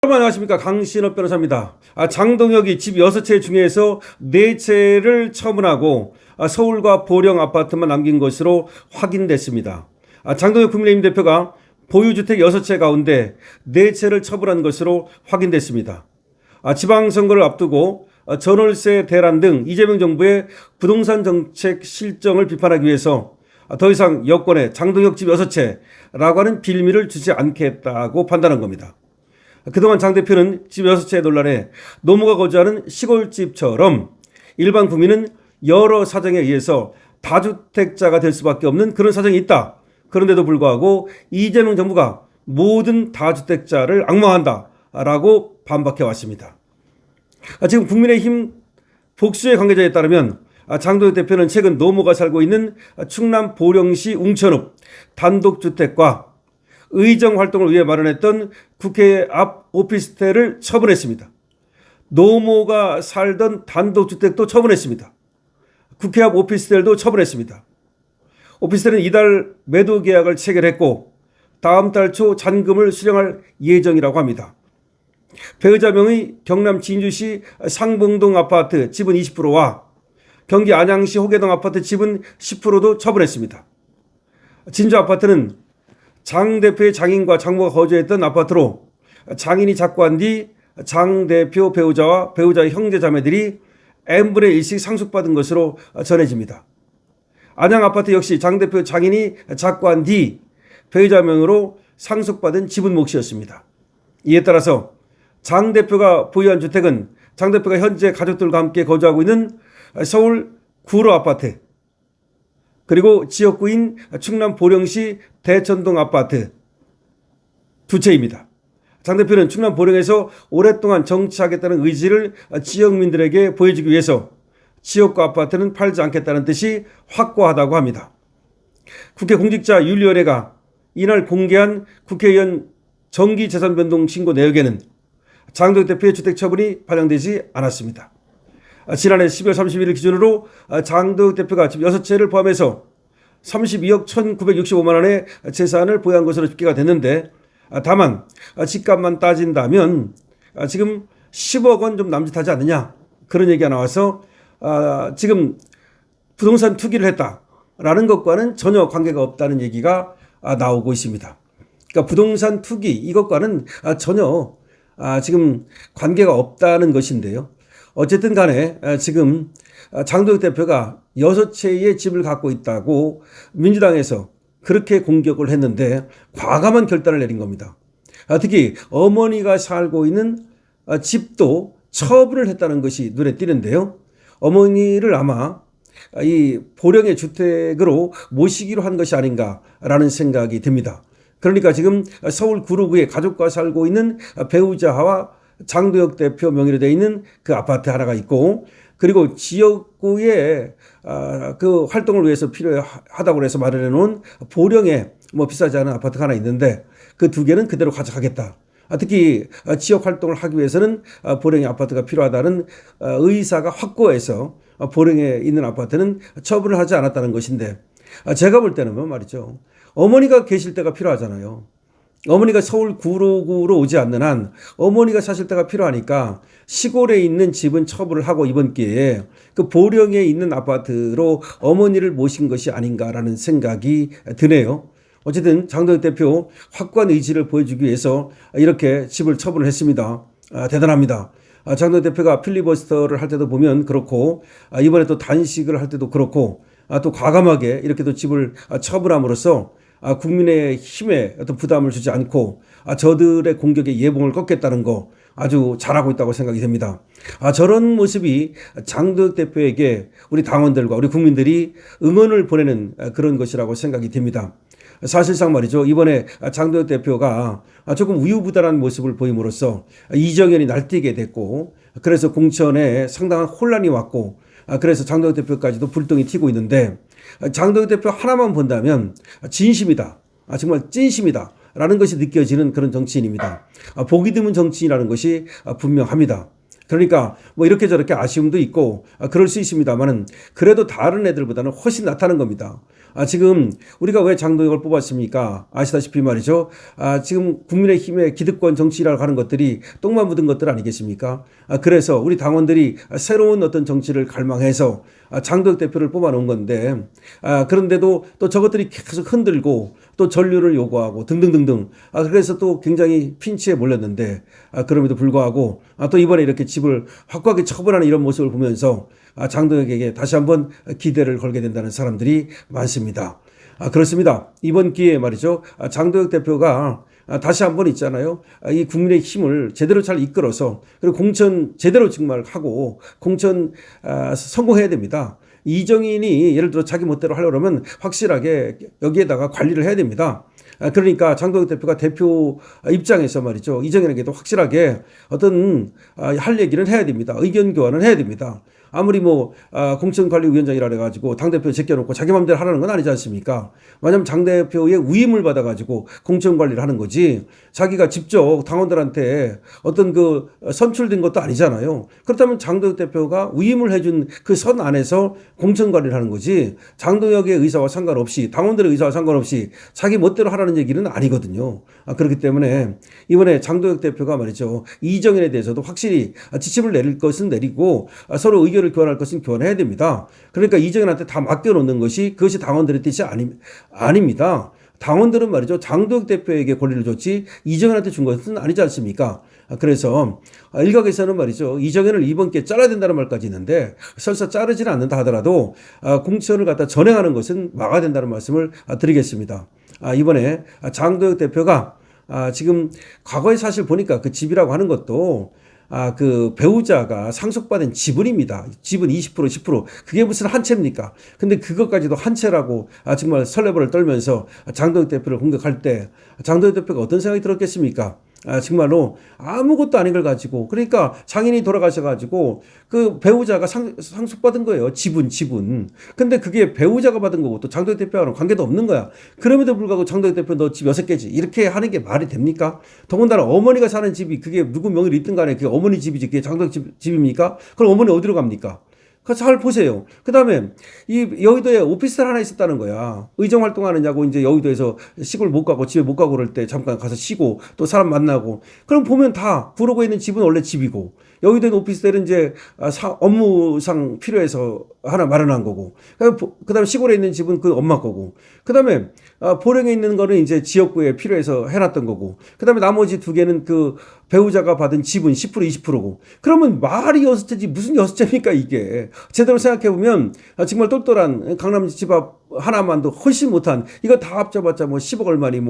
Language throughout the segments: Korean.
여러분 안녕하십니까, 강신업 변호사입니다. 장동혁이 집 6채 중에서 4채를 처분하고 서울과 보령 아파트만 남긴 것으로 확인됐습니다. 장동혁 국민의힘 대표가 보유주택 6채 가운데 4채를 처분한 것으로 확인됐습니다. 지방선거를 앞두고 전월세 대란 등 이재명 정부의 부동산 정책 실정을 비판하기 위해서 더 이상 여권에 장동혁 집 6채라고 하는 빌미를 주지 않겠다고 판단한 겁니다. 그동안 장 대표는 집 6채 논란에 노무가 거주하는 시골집처럼 일반 국민은 여러 사정에 의해서 다주택자가 될 수밖에 없는 그런 사정이 있다. 그런데도 불구하고 이재명 정부가 모든 다주택자를 악마한다라고 반박해 왔습니다. 지금 국민의힘 복수의 관계자에 따르면 장동혁 대표는 최근 노무가 살고 있는 충남 보령시 웅천읍 단독주택과 의정 활동을 위해 마련했던 국회 앞 오피스텔을 처분했습니다. 노모가 살던 단독주택도 처분했습니다. 국회 앞 오피스텔도 처분했습니다. 오피스텔은 이달 매도 계약을 체결했고 다음 달 초 잔금을 수령할 예정이라고 합니다. 배우자 명의 경남 진주시 상봉동 아파트 지분 20%와 경기 안양시 호계동 아파트 지분 10%도 처분했습니다. 진주 아파트는 장 대표의 장인과 장모가 거주했던 아파트로 장인이 착고한 뒤 장 대표 배우자와 배우자의 형제 자매들이 n분의 1씩 상속받은 것으로 전해집니다. 안양 아파트 역시 장 대표 장인이 착고한 뒤 배우자 명의로 상속받은 지분 몫이었습니다. 이에 따라서 장 대표가 보유한 주택은 장 대표가 현재 가족들과 함께 거주하고 있는 서울 구로 아파트, 그리고 지역구인 충남 보령시 대천동 아파트 2채입니다. 장 대표는 충남 보령에서 오랫동안 정치하겠다는 의지를 지역민들에게 보여주기 위해서 지역구 아파트는 팔지 않겠다는 뜻이 확고하다고 합니다. 국회 공직자윤리위원회가 이날 공개한 국회의원 정기재산 변동 신고 내역에는 장동혁 대표의 주택 처분이 반영되지 않았습니다. 지난해 12월 31일 기준으로 장동혁 대표가 집 6채를 포함해서 32억 1,965만 원의 재산을 보유한 것으로 집계가 됐는데, 다만 집값만 따진다면 지금 10억 원 좀 남짓하지 않느냐, 그런 얘기가 나와서 지금 부동산 투기를 했다라는 것과는 전혀 관계가 없다는 얘기가 나오고 있습니다. 그러니까 부동산 투기 이것과는 전혀 지금 관계가 없다는 것인데요. 어쨌든 간에 지금 장동혁 대표가 6채의 집을 갖고 있다고 민주당에서 그렇게 공격을 했는데 과감한 결단을 내린 겁니다. 특히 어머니가 살고 있는 집도 처분을 했다는 것이 눈에 띄는데요. 어머니를 아마 이 보령의 주택으로 모시기로 한 것이 아닌가라는 생각이 듭니다. 그러니까 지금 서울 구로구에 가족과 살고 있는 배우자와 장동혁 대표 명의로 되어 있는 그 아파트 하나가 있고, 그리고 지역구에 그 활동을 위해서 필요하다고 해서 마련해 놓은 보령에 비싸지 않은 아파트가 하나 있는데 그 2개는 그대로 가져가겠다. 특히 지역 활동을 하기 위해서는 보령의 아파트가 필요하다는 의사가 확고해서 보령에 있는 아파트는 처분을 하지 않았다는 것인데, 제가 볼 때는 말이죠, 어머니가 계실 때가 필요하잖아요. 어머니가 서울 구로구로 오지 않는 한 어머니가 사실 때가 필요하니까 시골에 있는 집은 처분을 하고 이번 기회에 그 보령에 있는 아파트로 어머니를 모신 것이 아닌가라는 생각이 드네요. 어쨌든 장동혁 대표 확고한 의지를 보여주기 위해서 이렇게 집을 처분을 했습니다. 대단합니다. 장동혁 대표가 필리버스터를 할 때도 보면 그렇고, 이번에 또 단식을 할 때도 그렇고, 또 과감하게 이렇게 또 집을 처분함으로써 국민의 힘에 어떤 부담을 주지 않고 저들의 공격에 예봉을 꺾겠다는 거 아주 잘하고 있다고 생각이 됩니다. 저런 모습이 장동혁 대표에게 우리 당원들과 우리 국민들이 응원을 보내는 그런 것이라고 생각이 됩니다. 사실상 말이죠, 이번에 장동혁 대표가 조금 우유부단한 모습을 보임으로써 이정현이 날뛰게 됐고, 그래서 공천에 상당한 혼란이 왔고, 그래서 장동혁 대표까지도 불똥이 튀고 있는데, 장동혁 대표 하나만 본다면 진심이다, 정말 찐심이다 라는 것이 느껴지는 그런 정치인입니다. 보기 드문 정치인이라는 것이 분명합니다. 그러니까 뭐 이렇게 저렇게 아쉬움도 있고 그럴 수 있습니다만은 그래도 다른 애들보다는 훨씬 낫다는 겁니다. 지금 우리가 왜 장동혁을 뽑았습니까? 아시다시피 말이죠. 지금 국민의힘의 기득권 정치라고 하는 것들이 똥만 묻은 것들 아니겠습니까? 그래서 우리 당원들이 새로운 어떤 정치를 갈망해서 장동혁 대표를 뽑아놓은 건데, 그런데도 또 저것들이 계속 흔들고 또 전류를 요구하고 등등등등. 그래서 또 굉장히 핀치에 몰렸는데, 그럼에도 불구하고 또 이번에 이렇게 집을 확고하게 처분하는 이런 모습을 보면서 장동혁에게 다시 한번 기대를 걸게 된다는 사람들이 많습니다. 그렇습니다. 이번 기회에 말이죠. 장동혁 대표가 다시 한번 있잖아요. 이 국민의 힘을 제대로 잘 이끌어서 그리고 공천 제대로 정말 하고 공천 성공해야 됩니다. 이정인이 예를 들어 자기 멋대로 하려면 확실하게 여기에다가 관리를 해야 됩니다. 그러니까 장동혁 대표가 대표 입장에서 말이죠. 이정인에게도 확실하게 어떤 할 얘기를 해야 됩니다. 의견 교환을 해야 됩니다. 아무리 공천관리위원장이라 해가지고 당대표 제껴놓고 자기 마음대로 하라는 건 아니지 않습니까? 왜냐하면 당대표의 위임을 받아가지고 공천관리를 하는 거지 자기가 직접 당원들한테 어떤 선출된 것도 아니잖아요. 그렇다면 장동혁 대표가 위임을 해준 그 선 안에서 공천관리를 하는 거지 장동혁의 의사와 상관없이 당원들의 의사와 상관없이 자기 멋대로 하라는 얘기는 아니거든요. 그렇기 때문에 이번에 장동혁 대표가 말이죠. 이정현에 대해서도 확실히 지침을 내릴 것은 내리고 서로 의견을 교환할 것은 교환해야 됩니다. 그러니까 이정현한테 다 맡겨놓는 것이 그것이 당원들의 뜻이 아닙니다. 당원들은 말이죠. 장동혁 대표에게 권리를 줬지 이정현한테 준 것은 아니지 않습니까? 그래서 일각에서는 말이죠. 이정현을 이번 기회에 잘라야 된다는 말까지 있는데 설사 자르지는 않는다 하더라도 공천을 갖다 전행하는 것은 막아야 된다는 말씀을 드리겠습니다. 이번에 장동혁 대표가 지금 과거에 사실 보니까 그 집이라고 하는 것도 그 배우자가 상속받은 지분입니다. 지분 20%, 10%. 그게 무슨 한 채입니까? 근데 그것까지도 한 채라고 정말 설레발을 떨면서 장동혁 대표를 공격할 때 장동혁 대표가 어떤 생각이 들었겠습니까? 정말로 아무것도 아닌 걸 가지고 그러니까 장인이 돌아가셔가지고 그 배우자가 상속받은 거예요. 지분. 근데 그게 배우자가 받은 거고 또 장동혁 대표와는 관계도 없는 거야. 그럼에도 불구하고 장동혁 대표 너 집 6개지 이렇게 하는 게 말이 됩니까? 더군다나 어머니가 사는 집이 그게 누구 명의로 있든 간에 그게 어머니 집이지 그게 장동혁 집입니까? 그럼 어머니 어디로 갑니까? 잘 보세요. 그 다음에 이 여의도에 오피스텔 하나 있었다는 거야. 의정 활동하느냐고 이제 여의도에서 시골 못 가고 집에 못 가고 그럴 때 잠깐 가서 쉬고 또 사람 만나고. 그럼 보면 다 구로구에 있는 집은 원래 집이고 여의도에 있는 오피스텔은 이제 업무상 필요해서 하나 마련한 거고. 그 다음에 시골에 있는 집은 그 엄마 거고. 그 다음에 보령에 있는 거는 이제 지역구에 필요해서 해놨던 거고. 그 다음에 나머지 2개는 그 배우자가 받은 지분 10% 20%고. 그러면 말이 6채지 무슨 6채입니까 이게. 제대로 생각해보면 정말 똘똘한 강남 집 앞 하나만도 훨씬 못한 이거 다 합쳐봤자 10억 얼마니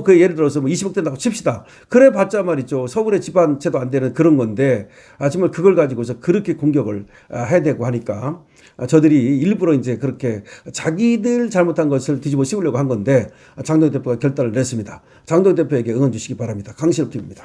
그 예를 들어서 20억 된다고 칩시다. 그래 봤자 말이죠. 서울에 집 한 채도 안 되는 그런 건데 정말 그걸 가지고서 그렇게 공격을 해야 되고 하니까 저들이 일부러 이제 그렇게 자기들 잘못한 것을 뒤집어 씌우려고 한 건데 장동혁 대표가 결단을 냈습니다. 장동혁 대표에게 응원 주시기 바랍니다. 강신업 TV입니다.